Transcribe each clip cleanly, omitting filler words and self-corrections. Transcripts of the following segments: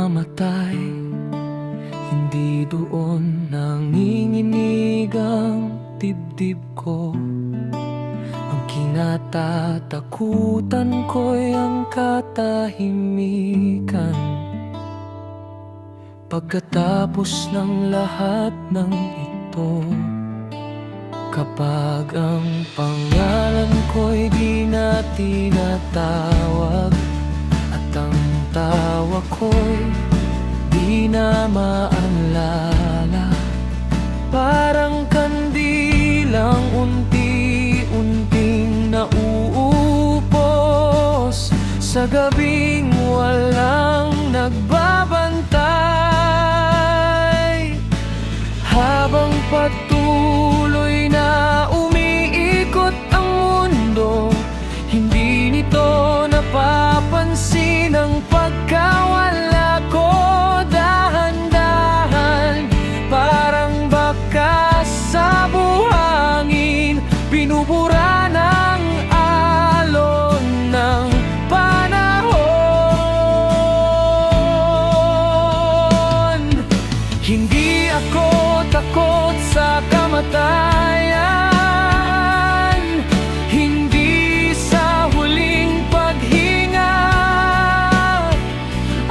mamatay, hindi doon nanginginig ang dibdib ko. Ang kinatatakutan ko'y ang katahimikan. Pagkatapos ng lahat ng ito, kapag ang pangalan ko'y di na tinatawag, at ang tawa ko'y di na maalala, parang kandilang unti-unting nauupos sa gabing walang nagbabantay. Habang patuloy na umiikot ang mundo, hindi nito napapansin ang pagkawala ko. Dahan-dahan, parang bakas sa buhangin, binubura ng alon ng panahon. Hindi ako takot sa kamatayan, hindi sa huling paghinga.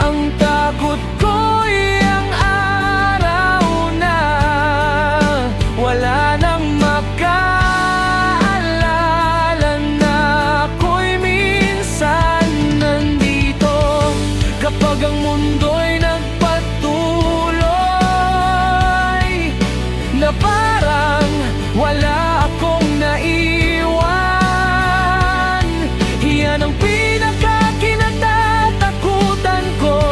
Ang takot ko'y ang araw na wala nang makaalala na ako'y minsan nandito. Kapag ang mundo'y na parang wala akong naiwan, yan ang pinakakinatatakutan ko,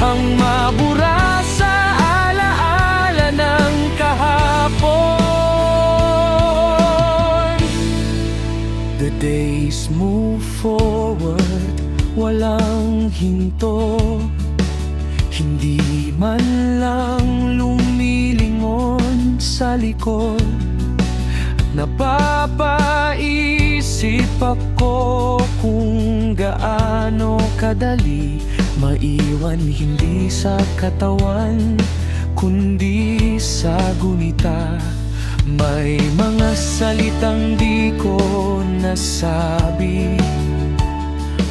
ang mabura sa alaala ng kahapon. The days move forward, walang hinto, hindi man lang lumilingon sa likod. Napapaisip ako kung gaano kadali maiwan, hindi sa katawan kundi sa gunita. May mga salitang di ko nasabi,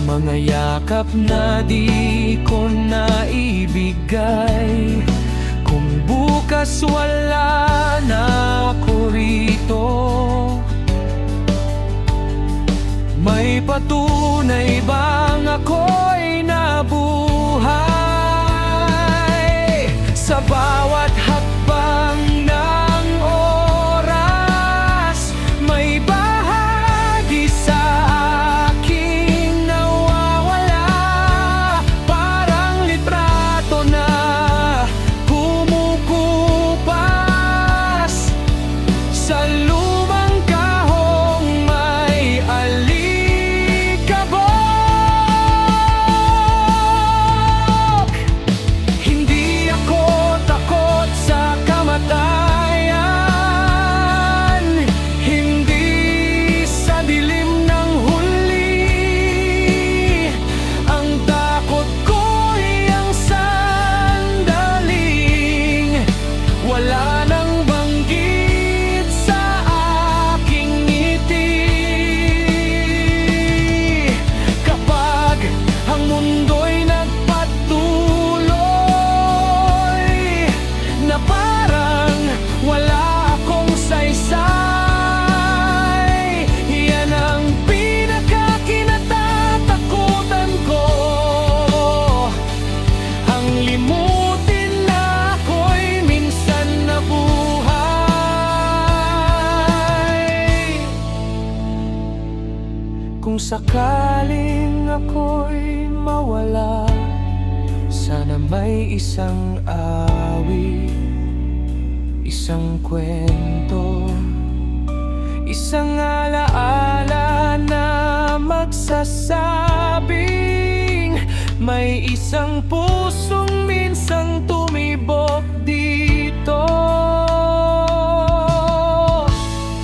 mga yakap na di ko naibigay. Kung bukas wala na ako rito, may patunay bang ako'y nabuhay? Sa bawat hakbang ng oras, may bahagi sa aking nawawala, parang litrato na kumukupas sa lumang kahong may alikabok. Hindi ako takot sa kamatayan, hindi sa dilim ng huli. Ang takot ko'y ang sandaling wala nang banggit sa aking ngiti. Kapag ang mundo'y nagpatuloy na parang wala akong saysay, yan ang pinakakinatatakutan ko, ang limutin na ako'y minsan nabuhay. Kung sakaling ako'y mawala, sana may isang awit, isang kwento, isang alaala na magsasabing may isang pusong minsang tumibok dito.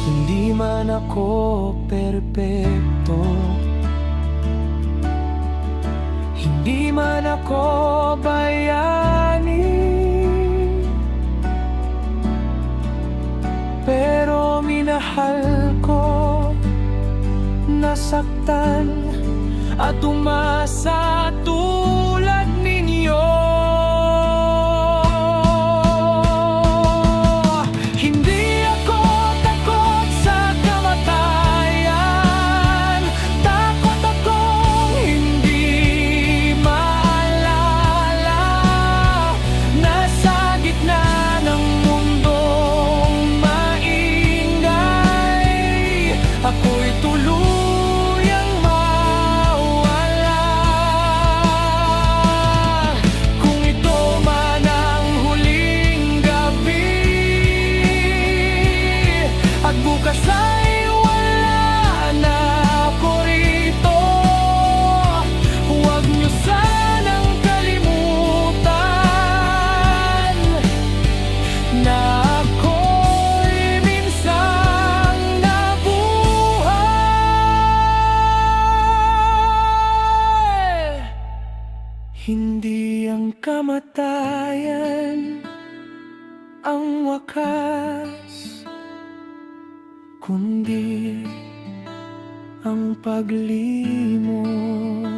Hindi man ako perpekto, Hindi man ako bayani, pero minahal ko, nasaktan at umasa tulad ninyo. Hindi ako takot sa kamatayan, takot akong hindi maalala. Nasa gitna ng mundong maingay, ako'y tuluyang mawala. Kung ito man ang huling gabi at bukas ay wala na ako rito, huwag niyo sanang kalimutan na ako'y minsang nabuhay. Hindi ang kamatayan ang wakas, kundi ang paglimot.